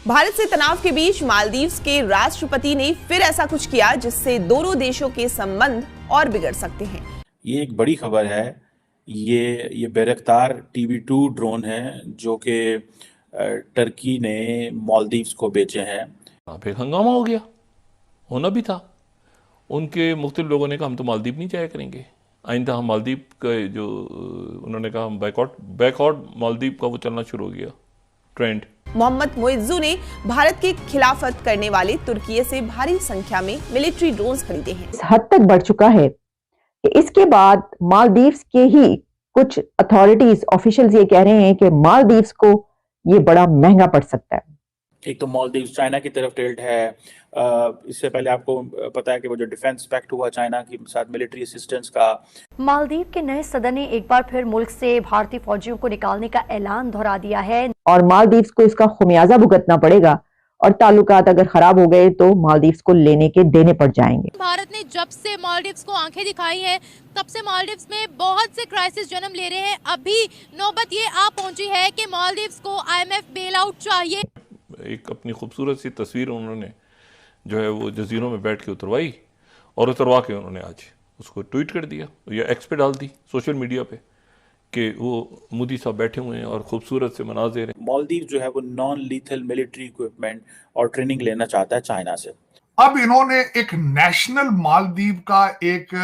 भारत से तनाव के बीच मालदीव्स के राष्ट्रपति ने फिर ऐसा कुछ किया जिससे दोनों देशों के संबंध और बिगड़ सकते हैं। ये एक बड़ी खबर है। ये बैरक्तार TB2 ड्रोन है जो कि टर्की ने मालदीव्स को बेचे हैं। फिर हंगामा हो गया, होना भी था। उनके मुख्तलिफ लोगों ने कहा हम तो मालदीव नहीं जाया करेंगे, आइंदा हम मालदीव का जो उन्होंने कहा हम बैकआउट मालदीव का वो चलना शुरू हो गया ट्रेंड। मोहम्मद मुइज्जू ने भारत की खिलाफत करने वाले तुर्की से भारी संख्या में मिलिट्री ड्रोन्स खरीदे हैं। इस हद तक बढ़ चुका है कि इसके बाद मालदीव्स के ही कुछ अथॉरिटीज ऑफिशियल्स ये कह रहे हैं कि मालदीव्स को ये बड़ा महंगा पड़ सकता है। एक तो मालदीव चाइना की तरफ टिल्ट है। इससे पहले आपको पता है कि वो जो डिफेंस पैक्ट हुआ चाइना के साथ मिलिट्री असिस्टेंस का। मालदीव के नए सदन ने एक बार फिर मुल्क से भारतीय फौजियों को निकालने का ऐलान दोहरा दिया है और मालदीव्स को इसका खुमियाजा भुगतना पड़ेगा और ताल्लुकात अगर खराब हो गए तो मालदीव्स को लेने के देने पड़ जाएंगे। भारत ने जब से मालदीव्स को आंखें दिखाई हैं तब से मालदीव्स में बहुत से क्राइसिस जन्म ले रहे हैं। अभी नौबत ये आ पहुंची है कि मालदीव्स को IMF बेल आउट चाहिए। एक अपनी खूबसूरत सी तस्वीर उन्होंने जो है वो जजीरों में बैठ के उतरवाई और उतरवा के उन्होंने आज उसको ट्वीट कर दिया या एक्स पे डाल दी सोशल मीडिया पे कि वो मोदी साहब बैठे हुए हैं और खूबसूरत से मनाज़िर हैं। मालदीव जो है वो नॉन लीथल मिलिट्री इक्विपमेंट और ट्रेनिंग लेना चाहता है चाइना से। अब इन्होंने एक नेशनल मालदीव का एक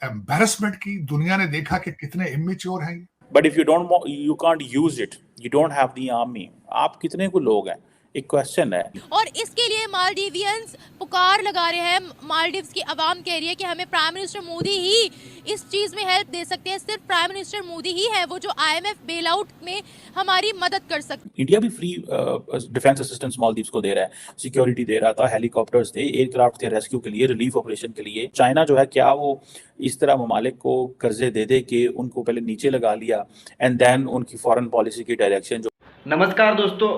एम्बैरेसमेंट की। दुनिया ने देखा कि कितने इमेच्योर हैं। But if you can't use it, you don't have the army. आप कितने को लोग हैं, एक क्वेश्चन है। और इसके लिए मालदीवियंस पुकार लगा रहे हैं। मालदीव्स की आवाम कह रही है कि हमें प्राइम मिनिस्टर मोदी ही इस चीज में हेल्प दे सकते हैं। सिर्फ प्राइम मिनिस्टर मोदी ही है वो जो IMF बेल आउट में हमारी मदद कर सकते। इंडिया भी फ्री डिफेंस असिस्टेंस मालदीव्स को दे रहा है, सिक्योरिटी दे रहा था, हेलीकॉप्टर्स थे, एयरक्राफ्ट थे रेस्क्यू के लिए, रिलीफ ऑपरेशन के लिए। चाइना जो है क्या वो इस तरह ममालिक को कर्जे दे दे के उनको पहले नीचे लगा लिया एंड देन उनकी फॉरेन पॉलिसी की डायरेक्शन। नमस्कार दोस्तों,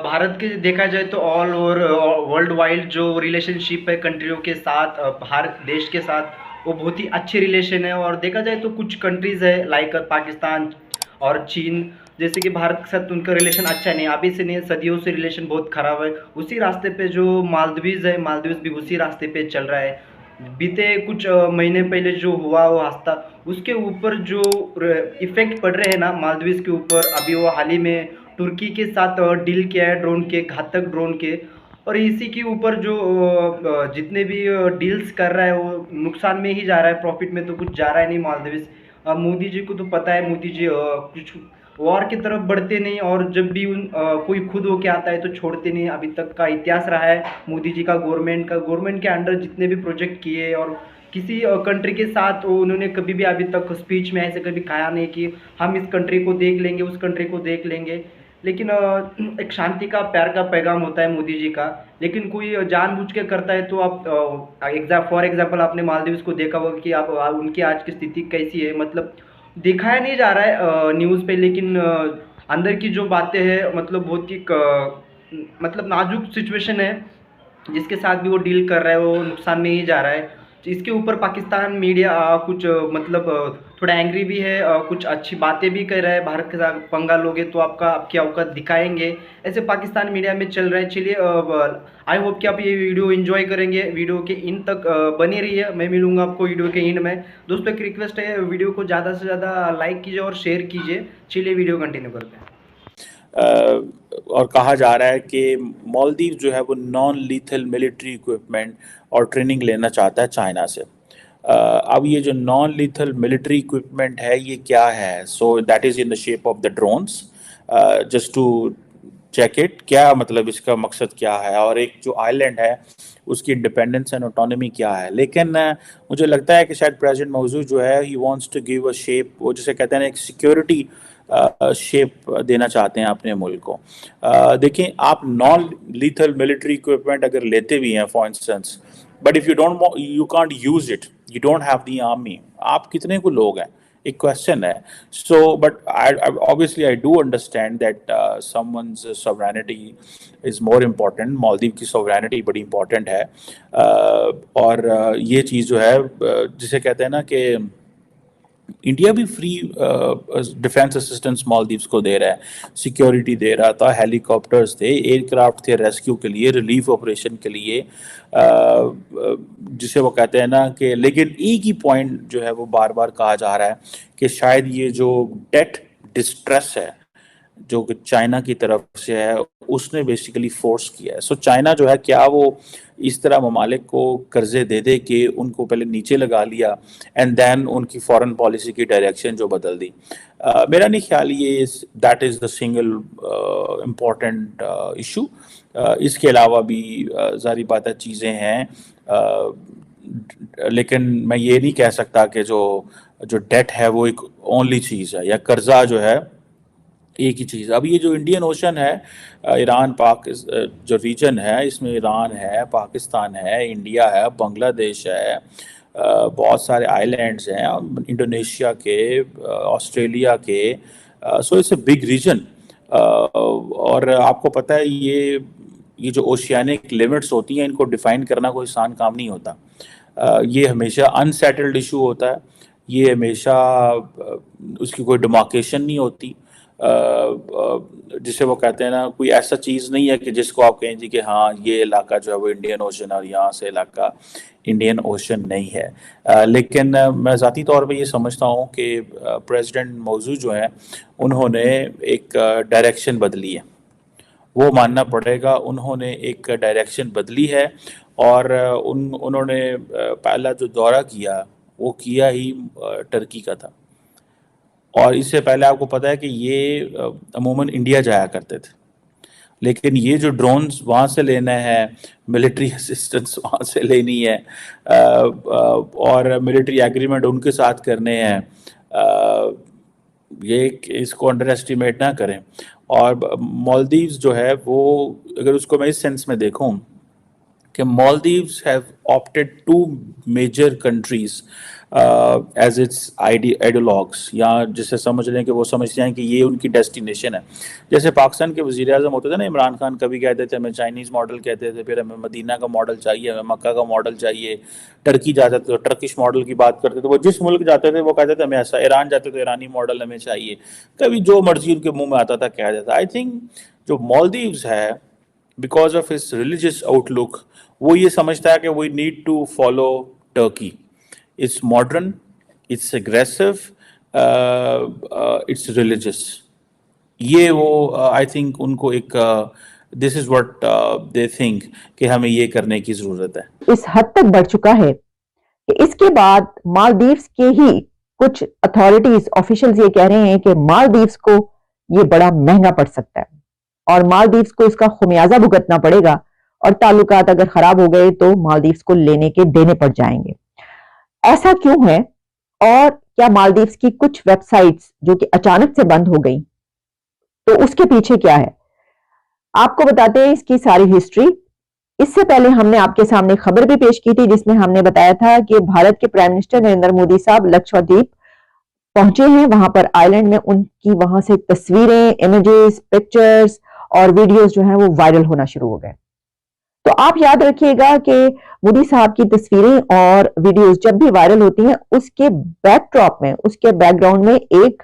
भारत के देखा जाए तो ऑल ओवर वर्ल्ड वाइड जो रिलेशनशिप है कंट्रियों के साथ, भारत देश के साथ, वो बहुत ही अच्छे रिलेशन है। और देखा जाए तो कुछ कंट्रीज़ है लाइक पाकिस्तान और चीन, जैसे कि भारत के साथ उनका रिलेशन अच्छा नहीं, अभी से नहीं, सदियों से रिलेशन बहुत ख़राब है। उसी रास्ते पे जो मालदीव्स है, मालदीव्स भी उसी रास्ते पे चल रहा है। बीते कुछ महीने पहले जो हुआ वो हादसा, उसके ऊपर जो इफ़ेक्ट पड़ रहे हैं ना मालदीव्स के ऊपर, अभी वो हाल ही में तुर्की के साथ डील किया है ड्रोन के, घातक ड्रोन के, और इसी के ऊपर जो जितने भी डील्स कर रहा है वो नुकसान में ही जा रहा है, प्रॉफिट में तो कुछ जा रहा है नहीं मालदीव्स। मोदी जी को तो पता है, मोदी जी कुछ वॉर की तरफ बढ़ते नहीं, और जब भी कोई खुद होके आता है तो छोड़ते नहीं। अभी तक का इतिहास रहा है मोदी जी का, गवर्नमेंट के अंडर जितने भी प्रोजेक्ट किए, और किसी कंट्री के साथ उन्होंने कभी भी अभी तक स्पीच में ऐसे कभी कहा नहीं कि हम इस कंट्री को देख लेंगे, उस कंट्री को देख लेंगे। लेकिन एक शांति का, प्यार का पैगाम होता है मोदी जी का। लेकिन कोई जानबूझ के करता है तो आप फॉर एग्जांपल आपने मालदीव्स को देखा होगा कि आप उनकी आज की स्थिति कैसी है, मतलब दिखाया नहीं जा रहा है न्यूज़ पे, लेकिन अंदर की जो बातें हैं मतलब बहुत ही मतलब नाजुक सिचुएशन है। जिसके साथ भी वो डील कर रहा है वो नुकसान में ही जा रहा है। इसके ऊपर पाकिस्तान मीडिया कुछ मतलब थोड़ा एंग्री भी है, कुछ अच्छी बातें भी कर रहा है। भारत के साथ पंगा लोगे तो आपकी औकात दिखाएंगे, ऐसे पाकिस्तान मीडिया में चल रहा है। चलिए आई होप कि आप ये वीडियो एंजॉय करेंगे, वीडियो के इन तक बनी रही है। मैं मिलूंगा आपको वीडियो के एंड में। दोस्तों एक रिक्वेस्ट है, वीडियो को ज़्यादा से ज़्यादा लाइक कीजिए और शेयर कीजिए। चलिए वीडियो कंटिन्यू करते हैं। और कहा जा रहा है कि मालदीव जो है वो नॉन लीथल मिलिट्री इक्विपमेंट और ट्रेनिंग लेना चाहता है चाइना से। अब ये जो नॉन लीथल मिलिट्री इक्विपमेंट है ये क्या है? So that is in the shape of the drones. Just to check it, क्या मतलब इसका मकसद क्या है और एक जो आइलैंड है उसकी इंडिपेंडेंस एंड ऑटोनॉमी क्या है। लेकिन मुझे लगता है कि शायद प्रेसिडेंट मौजूद जो है he wants to give a shape, वो जिसे कहते हैं ना एक सिक्योरिटी शेप देना चाहते हैं अपने मुल्क को। देखें, आप नॉन लीथल मिलिट्री इक्विपमेंट अगर लेते भी हैं for instance, but if you can't use it, you don't have the army. आप कितने को लोग हैं, एक क्वेश्चन है। So but obviously I do understand that someone's sovereignty is more important. Maldives की सॉवरेनिटी बड़ी इम्पॉर्टेंट है। और ये चीज़ जो है जिसे कहते हैं ना कि इंडिया भी फ्री डिफेंस असिस्टेंस मालदीव्स को दे रहा है, सिक्योरिटी दे रहा था, हेलीकॉप्टर्स थे, एयरक्राफ्ट थे रेस्क्यू के लिए, रिलीफ ऑपरेशन के लिए, जिसे वो कहते हैं ना कि, लेकिन एक ही पॉइंट जो है वो बार बार कहा जा रहा है कि शायद ये जो डेट डिस्ट्रेस है जो कि चाइना की तरफ से है, उसने बेसिकली फोर्स किया है। सो चाइना जो है, क्या वो इस तरह ममालिक को कर्जे दे दे के उनको पहले नीचे लगा लिया एंड देन उनकी फॉरेन पॉलिसी की डायरेक्शन जो बदल दी। मेरा नहीं ख्याल ये that is the single important issue. इसके अलावा भी ज़ाहिर बात है चीज़ें हैं, लेकिन मैं ये नहीं कह सकता कि जो डेट है वो एक ओनली चीज़ है, या कर्जा जो है एक ही चीज़। अब ये जो इंडियन ओशन है, ईरान पाक जो रीजन है, इसमें ईरान है, पाकिस्तान है, इंडिया है, बांग्लादेश है, बहुत सारे आइलैंड्स हैं, इंडोनेशिया के, ऑस्ट्रेलिया के, so it's a big region. और आपको पता है ये जो ओशियानिक लिमिट्स होती हैं, इनको डिफाइन करना कोई आसान काम नहीं होता। ये हमेशा अनसेटल्ड इशू होता है, ये हमेशा उसकी कोई डिमार्केशन नहीं होती, जिसे वो कहते हैं ना, कोई ऐसा चीज़ नहीं है कि जिसको आप कहें जी कि हाँ ये इलाका जो है वो इंडियन ओशन और यहाँ से इलाका इंडियन ओशन नहीं है। लेकिन मैं ज़ाती तौर पे ये समझता हूँ कि प्रेसिडेंट मौजूद जो हैं उन्होंने एक डायरेक्शन बदली है, वो मानना पड़ेगा, उन्होंने एक डायरेक्शन बदली है। और उन्होंने पहला जो दौरा किया वो किया ही टर्की का था, और इससे पहले आपको पता है कि ये अमूमन इंडिया जाया करते थे, लेकिन ये जो ड्रोन्स वहाँ से लेना है, मिलिट्री असिस्टेंस वहाँ से लेनी है, और मिलिट्री एग्रीमेंट उनके साथ करने हैं, ये इसको अंडर एस्टिमेट ना करें। और मालदीव्स जो है वो, अगर उसको मैं इस सेंस में देखूं कि Maldives have opted 2 major countries as its ideologues, या जिसे समझ लें कि वो समझते हैं कि ये उनकी डेस्टिनेशन है। जैसे पाकिस्तान के वज़ीर आज़म होते थे ना, इमरान खान, कभी कहते थे हमें चाइनीज़ मॉडल कहते थे, फिर हमें मदीना का मॉडल चाहिए, हमें मक्का का मॉडल चाहिए, टर्की जाते थे तो टर्किश मॉडल की बात करते थे, वो जिस मुल्क जाते थे वो कहते थे हमें ऐसा, ईरान जाते थे ईरानी मॉडल हमें चाहिए, कभी जो मर्जी उनके मुँह में आता था कह देता। आई थिंक जो मालदीव्स है, because of its religious outlook, वो ये समझता है कि we need to follow Turkey. It's modern, it's aggressive, it's religious. ये वो I think उनको एक this is what they think कि हमें ये करने की ज़रूरत है। इस हद तक बढ़ चुका है कि इसके बाद मालदीव्स के ही कुछ अथॉरिटीज ऑफिशियल्स ये कह रहे हैं कि मालदीव्स को ये बड़ा महंगा पड़ सकता है और मालदीव्स को इसका खुमियाजा भुगतना पड़ेगा, और ताल्लुकात अगर खराब हो गए तो मालदीव्स को लेने के देने पड़ जाएंगे। ऐसा क्यों है, और क्या मालदीव्स की कुछ वेबसाइट्स जो कि अचानक से बंद हो गई, तो उसके पीछे क्या है, आपको बताते हैं इसकी सारी हिस्ट्री। इससे पहले हमने आपके सामने खबर भी पेश की थी जिसमें हमने बताया था कि भारत के प्राइम मिनिस्टर नरेंद्र मोदी साहब लक्षद्वीप पहुंचे हैं। वहां पर आइलैंड में उनकी वहां से तस्वीरें, इमेजेस, पिक्चर्स और वीडियोस जो है वो वायरल होना शुरू हो गए। तो आप याद रखिएगा कि मोदी साहब की तस्वीरें और वीडियोस जब भी वायरल होती हैं, उसके बैकड्रॉप में, उसके बैकग्राउंड में एक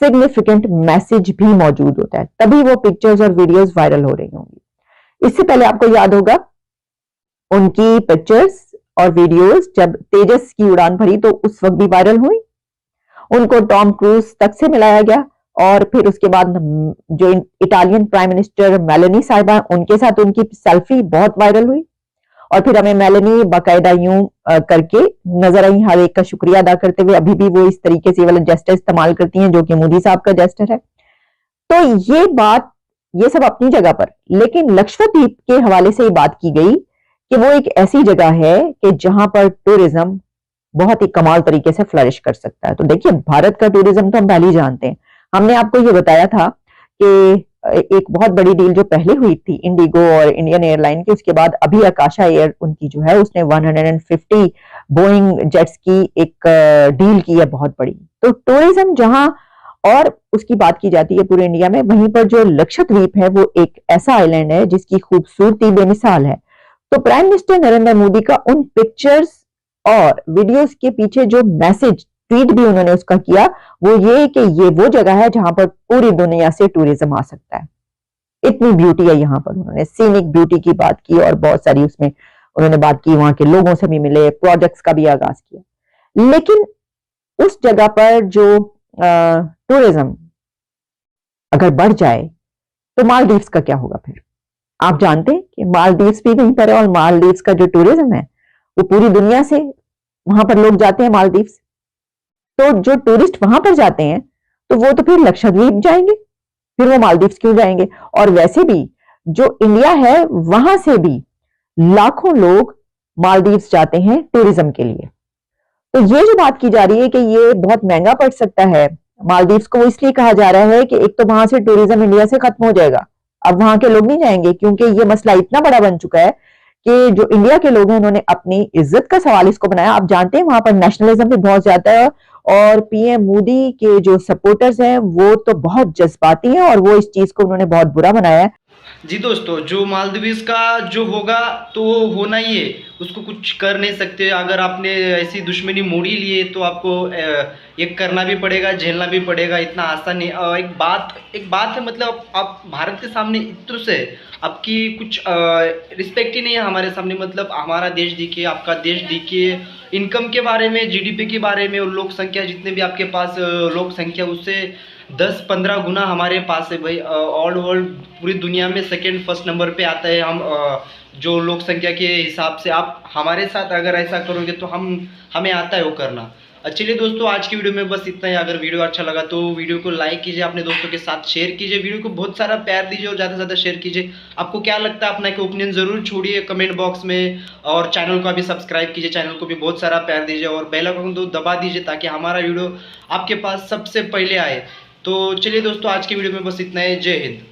सिग्निफिकेंट मैसेज भी मौजूद होता है, तभी वो पिक्चर्स और वीडियोस वायरल हो रही होंगी। इससे पहले आपको याद होगा उनकी पिक्चर्स और वीडियोस जब तेजस की उड़ान भरी तो उस वक्त भी वायरल हुई। उनको टॉम क्रूज तक से मिलाया गया, और फिर उसके बाद जो इटालियन प्राइम मिनिस्टर मेलानी साहिबा, उनके साथ उनकी सेल्फी बहुत वायरल हुई। और फिर हमें मेलानी बाकायदा यूं करके नजर आई, हर एक का शुक्रिया अदा करते हुए। अभी भी वो इस तरीके से वाला जेस्टर इस्तेमाल करती हैं जो कि मोदी साहब का जेस्टर है। तो ये बात, ये सब अपनी जगह पर, लेकिन लक्षद्वीप के हवाले से ये बात की गई कि वो एक ऐसी जगह है कि जहां पर टूरिज्म बहुत ही कमाल तरीके से फ्लरिश कर सकता है। तो देखिए, भारत का टूरिज्म तो हम पहले ही जानते हैं। हमने आपको ये बताया था कि एक बहुत बड़ी डील जो पहले हुई थी इंडिगो और इंडियन एयरलाइन की, उसके बाद अभी आकाशा एयर उनकी जो है उसने 150 बोइंग जेट्स की एक डील की है बहुत बड़ी। तो टूरिज्म जहां और उसकी बात की जाती है पूरे इंडिया में, वहीं पर जो लक्षद्वीप है वो एक ऐसा आइलैंड है जिसकी खूबसूरती बेमिसाल है। तो प्राइम मिनिस्टर नरेंद्र मोदी का उन पिक्चर्स और वीडियोस के पीछे जो मैसेज ट्वीट भी उन्होंने उसका किया, वो ये कि ये वो जगह है जहां पर पूरी दुनिया से टूरिज्म आ सकता है, इतनी ब्यूटी है यहाँ पर। उन्होंने सीनिक ब्यूटी की बात की और बहुत सारी उसमें उन्होंने बात की, वहां के लोगों से भी मिले, प्रोजेक्ट्स का भी आगाज किया। लेकिन उस जगह पर जो टूरिज्म अगर बढ़ जाए तो मालदीव्स का क्या होगा फिर? आप जानते हैं कि मालदीव्स भी वहीं पर है और मालदीव्स का जो टूरिज्म है वो पूरी दुनिया से वहां पर लोग जाते हैं मालदीव्स। तो जो टूरिस्ट वहां पर जाते हैं तो वो तो फिर लक्षद्वीप जाएंगे, फिर वो मालदीव्स क्यों जाएंगे? और वैसे भी जो इंडिया है वहां से भी लाखों लोग मालदीव्स जाते हैं टूरिज्म के लिए। तो ये जो बात की जा रही है कि ये बहुत महंगा पड़ सकता है मालदीव्स को, वो इसलिए कहा जा रहा है कि एक तो वहां से टूरिज्म इंडिया से खत्म हो जाएगा, अब वहां के लोग नहीं जाएंगे, क्योंकि ये मसला इतना बड़ा बन चुका है कि जो इंडिया के लोग हैं उन्होंने अपनी इज्जत का सवाल इसको बनाया। आप जानते हैं वहां पर नेशनलिज्म भी बहुत ज्यादा है और पीएम मोदी के जो सपोर्टर्स हैं वो तो बहुत जज्बाती हैं और वो इस चीज को उन्होंने बहुत बुरा बनाया है। जी दोस्तों, जो मालदीव्स का जो होगा तो वो होना ही है, उसको कुछ कर नहीं सकते। अगर आपने ऐसी दुश्मनी मोड़ी लिए तो आपको ये करना भी पड़ेगा, झेलना भी पड़ेगा, इतना आसान नहीं। एक बात है, मतलब आप भारत के सामने इत्र से आपकी कुछ रिस्पेक्ट ही नहीं है हमारे सामने। मतलब हमारा देश देखिए, आपका देश देखिए, इनकम के बारे में, जीडीपी के बारे में और लोक संख्या, जितने भी आपके पास लोक संख्या उससे 10-15 गुना हमारे पास है भाई। ऑल वर्ल्ड पूरी दुनिया में सेकंड फर्स्ट नंबर पे आता है हम, जो लोक संख्या के हिसाब से। आप हमारे साथ अगर ऐसा करोगे तो हमें आता है वो करना। चलिए दोस्तों, आज की वीडियो में बस इतना ही। अगर वीडियो अच्छा लगा तो वीडियो को लाइक कीजिए, अपने दोस्तों के साथ शेयर कीजिए, वीडियो को बहुत सारा प्यार दीजिए और ज़्यादा से ज़्यादा शेयर कीजिए। आपको क्या लगता है, अपना एक ओपिनियन ज़रूर छोड़िए कमेंट बॉक्स में, और चैनल को भी सब्सक्राइब कीजिए, चैनल को भी बहुत सारा प्यार दीजिए और बेल आइकन को दबा दीजिए ताकि हमारा वीडियो आपके पास सबसे पहले आए। तो चलिए दोस्तों, आज की वीडियो में बस इतना ही। जय हिंद।